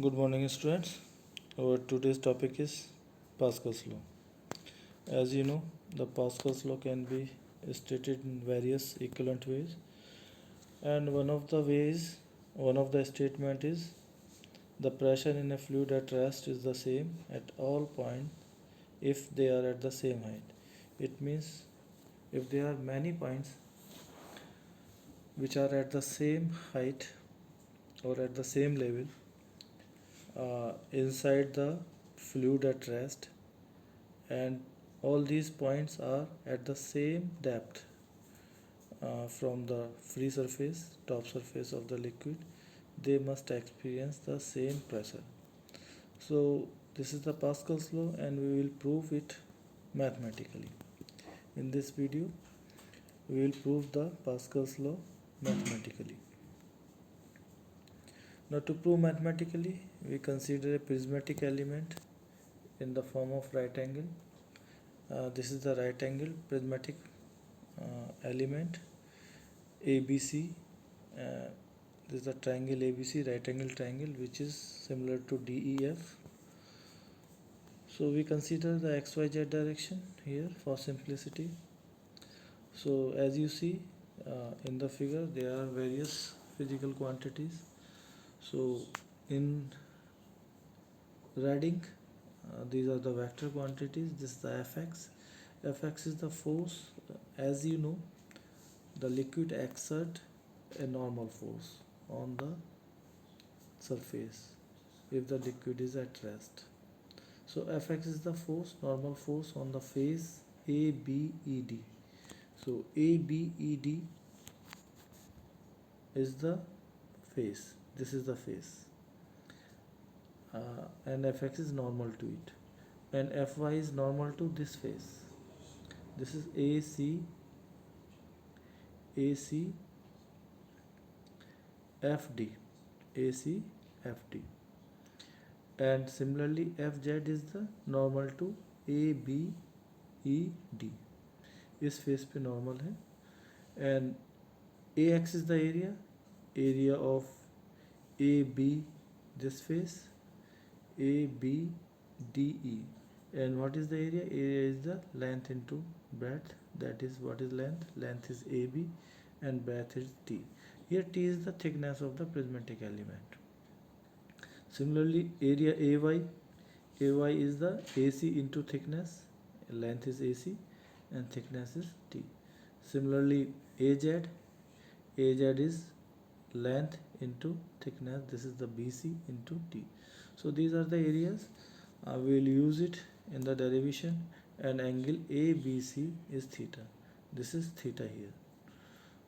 Good morning, students. Our today's topic is Pascal's law. As you know, the Pascal's law can be stated in various equivalent ways, and one of the statement is the pressure in a fluid at rest is the same at all points if they are at the same height. It means if there are many points which are at the same height or at the same level inside the fluid at rest, and all these points are at the same depth from the free surface, top surface of the liquid, they must experience the same pressure. So this is the Pascal's law and we will prove it mathematically. In this video we will prove the Pascal's law mathematically. Now to prove mathematically, we consider a prismatic element in the form of right angle. This is the right angle prismatic element ABC. This is the triangle ABC, right angle triangle, which is similar to DEF. So we consider the XYZ direction here for simplicity. So as you see in the figure, there are various physical quantities. So in reading, these are the vector quantities. This is the Fx. Fx is the force. As you know, the liquid exert a normal force on the surface if the liquid is at rest. So Fx is the force, normal force on the face ABED. So ABED is the face. This is the face, and Fx is normal to it, and Fy is normal to this face. This is AC FD, AC FD, and similarly Fz is the normal to ABED. इस face पे normal है, and AX is the area of AB, this face ABDE, and what is the area? Area is the length into breadth. That is, what is length? Length is AB and breadth is T. Here T is the thickness of the prismatic element. Similarly, area AY is the AC into thickness, length is AC and thickness is T. Similarly, AZ is length into thickness, this is the BC into T. So these are the areas. We will use it in the derivation, and angle ABC is theta. This is theta here.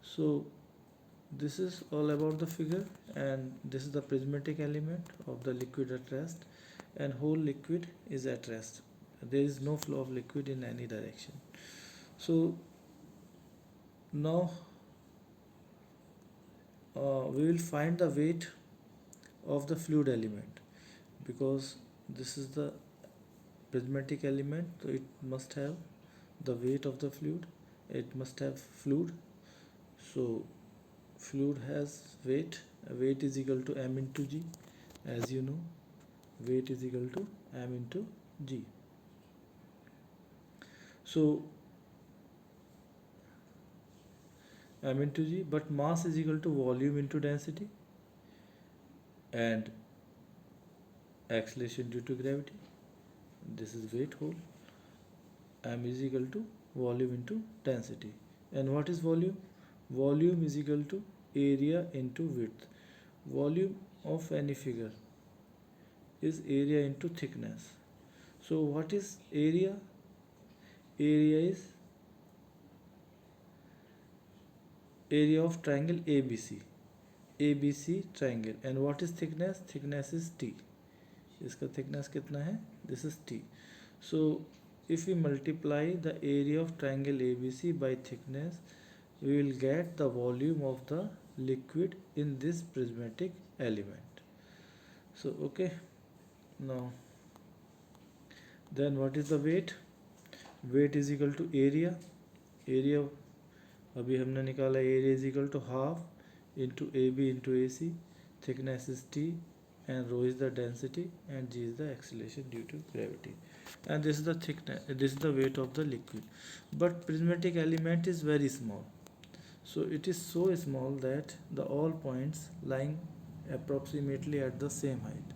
So this is all about the figure, and this is the prismatic element of the liquid at rest, and whole liquid is at rest. There is no flow of liquid in any direction. So now we will find the weight of the fluid element, because this is the prismatic element, so it must have the weight of the fluid, it must have fluid. So fluid has weight. Weight is equal to m into g. As you know, weight is equal to m into g. So m into g, but mass is equal to volume into density and acceleration due to gravity. This is weight whole. M is equal to volume into density. And what is volume? Volume is equal to area into width. Volume of any figure is area into thickness. So what is area? Area is area of triangle ABC. ABC triangle. And what is thickness? Thickness is T. इसका thickness कितना है? This is T. So if we multiply the area of triangle ABC by thickness, we will get the volume of the liquid in this prismatic element. So okay, now then what is the weight? Weight is equal to area. Area अभी हमने निकाला, area is equal to half into AB into AC. Thickness is T. and rho is the density, and g is the acceleration due to gravity. And this is the thickness, this is the weight of the liquid. But prismatic element is very small, so it is so small that the all points lying approximately at the same height.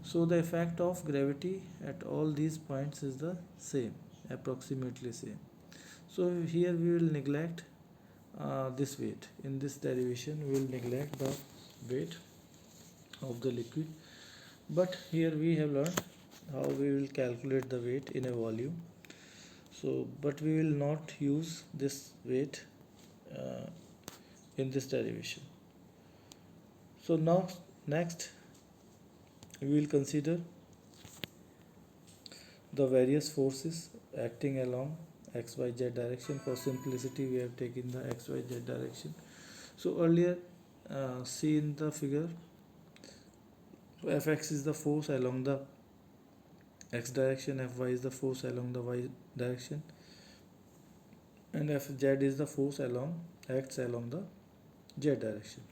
So the effect of gravity at all these points is the same, approximately same. So here we will neglect this weight. In this derivation we will neglect the weight of the liquid, but here we have learned how we will calculate the weight in a volume. So but we will not use this weight uh, in this derivation. So now next we will consider the various forces acting along xyz direction. For simplicity we have taken the xyz direction. So earlier see in the figure, Fx is the force along the x direction, Fy is the force along the y direction, and Fz is the force acts along the z direction.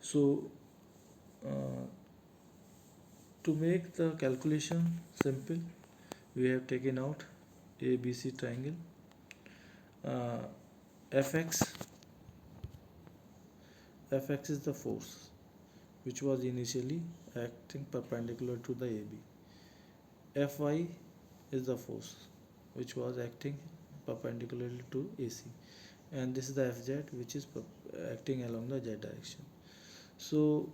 So uh, to make the calculation simple, we have taken out ABC triangle. uh, Fx Fx is the force which was initially acting perpendicular to the AB. Fy is the force which was acting perpendicularly to AC, and this is the Fz which is acting along the z direction. So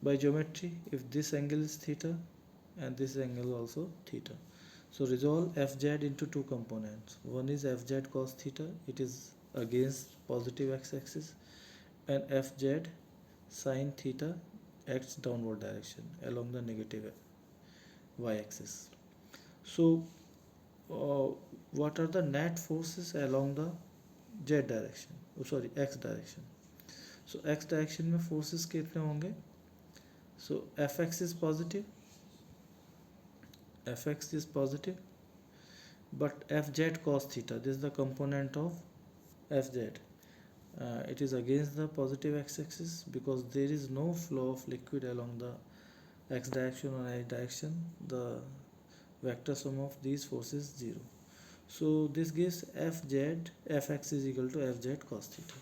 by geometry, if this angle is theta and this angle also theta, so resolve Fz into two components. One is Fz cos theta, it is against positive x-axis, and Fz sin theta acts downward direction along the negative y-axis. So what are the net forces along the z direction, x direction? So x direction में forces कितने होंगे? So Fx is positive, but Fz cos theta, this is the component of Fz. It is against the positive x-axis because there is no flow of liquid along the x direction or y direction. The vector sum of these forces is 0. So this gives Fx is equal to Fz cos theta.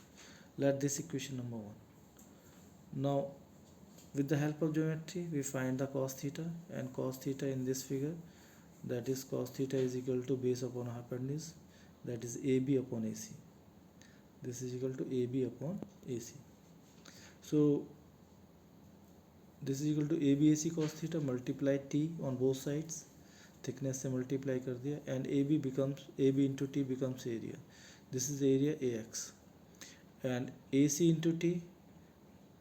Let this equation number 1. Now with the help of geometry we find the cos theta, and cos theta in this figure, that is cos theta is equal to base upon hypotenuse, that is AB upon AC. This is equal to AB upon AC. So this is equal to ABAC cos theta multiply T on both sides, thickness से multiply कर दिया, and AB into T becomes area. This is area AX, and AC into T,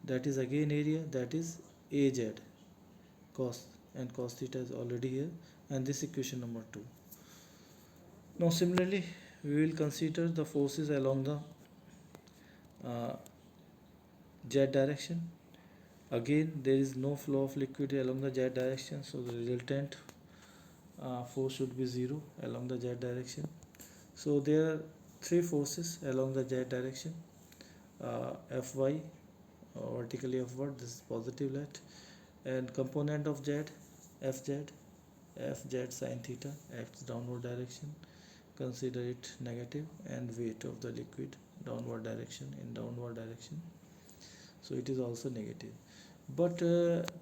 that is again area, that is AZ cos, and cos theta is already here, and this equation number 2. Now similarly we will consider the forces along the z direction. Again there is no flow of liquid along the z direction, so the resultant force should be 0 along the z direction. So there are three forces along the z direction. Fy vertically upward, this is positive let, and component of z, Fz sin theta acts downward direction, consider it negative, and weight of the liquid downward direction, so it is also negative. But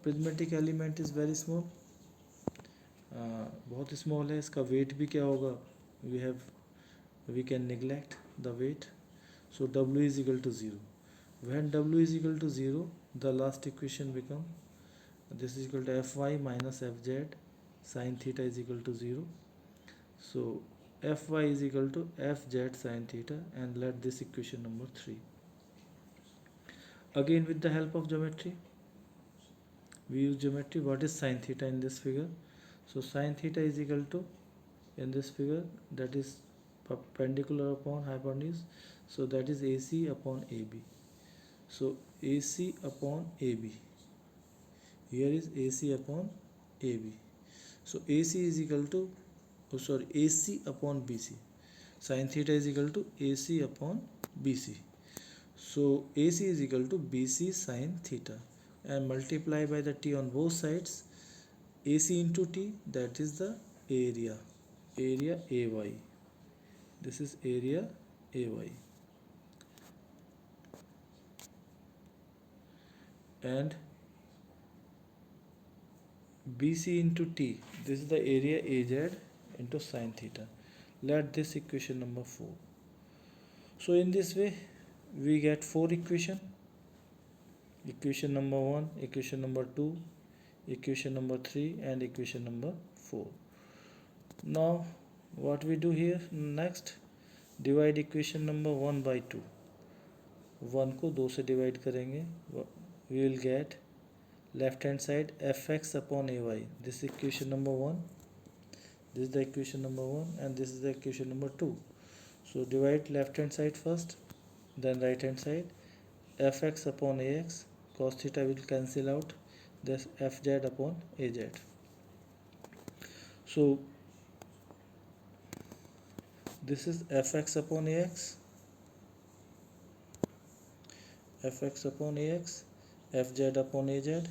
prismatic element is very small, बहुत small है, इसका weight भी क्या होगा, we can neglect the weight. So W is equal to 0. When W is equal to 0, the last equation become, this is equal to Fy minus Fz sin theta is equal to 0. So Fy is equal to Fz sin theta, and let this equation number 3. Again with the help of geometry, we use geometry. What is sin theta in this figure? So sin theta is equal to, in this figure, that is perpendicular upon hypotenuse, so that is AC upon AB. So AC upon AB, here is AC upon AB. So AC is equal to, AC upon BC. Sin theta is equal to AC upon BC. So AC is equal to BC sin theta. and multiply by the t on both sides, AC into T, that is the area, area AY. This is area AY. And BC into T, this is the area AZ into sine theta. Let this equation number 4. So in this way we get 4 equation. Equation number 1, equation number 2, equation number 3 and equation number 4. Now what we do here next, divide equation number 1 by 2. 1 को 2 से divide करेंगे, we will get left hand side fx upon ay. This is equation number 1, this is the equation number 1 and this is the equation number 2. So divide left hand side first, then right hand side. Fx upon ax, cos theta will cancel out, this fz upon az. So this is fx upon ax, fx upon ax, fz upon az,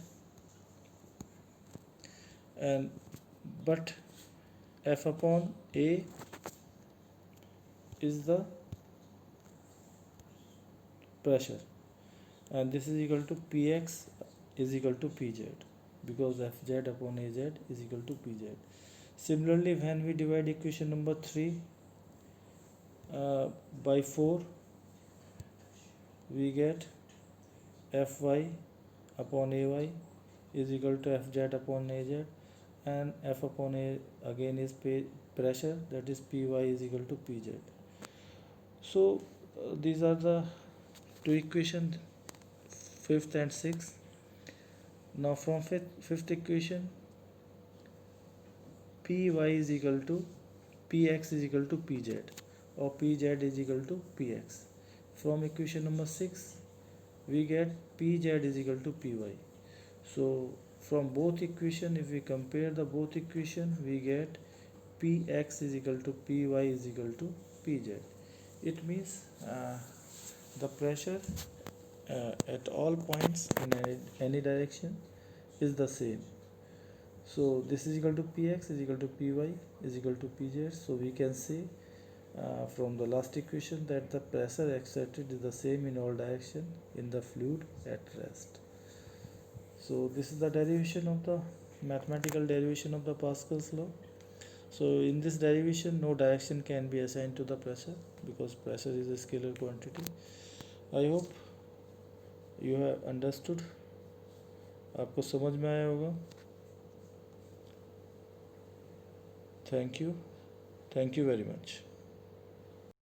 and but f upon a is the pressure, and this is equal to px is equal to pz, because fz upon az is equal to pz. Similarly, when we divide equation number 3 by 4, we get fy upon ay is equal to fz upon az, and f upon a again is pressure, that is py is equal to pz. So these are the two equations, 5th and 6th. Now from fifth equation, py is equal to px is equal to pz, or pz is equal to px. From equation number 6 we get pz is equal to py. So from both equation, if we compare the both equation, we get px is equal to py is equal to pz. It means the pressure at all points in any direction is the same. So this is equal to px is equal to py is equal to pz. So we can say from the last equation that the pressure exerted is the same in all direction in the fluid at rest. So this is the derivation of the mathematical derivation of the Pascal's law. So in this derivation no direction can be assigned to the pressure, because pressure is a scalar quantity. I hope you have understood. आपको समझ में आया होगा. Thank you very much.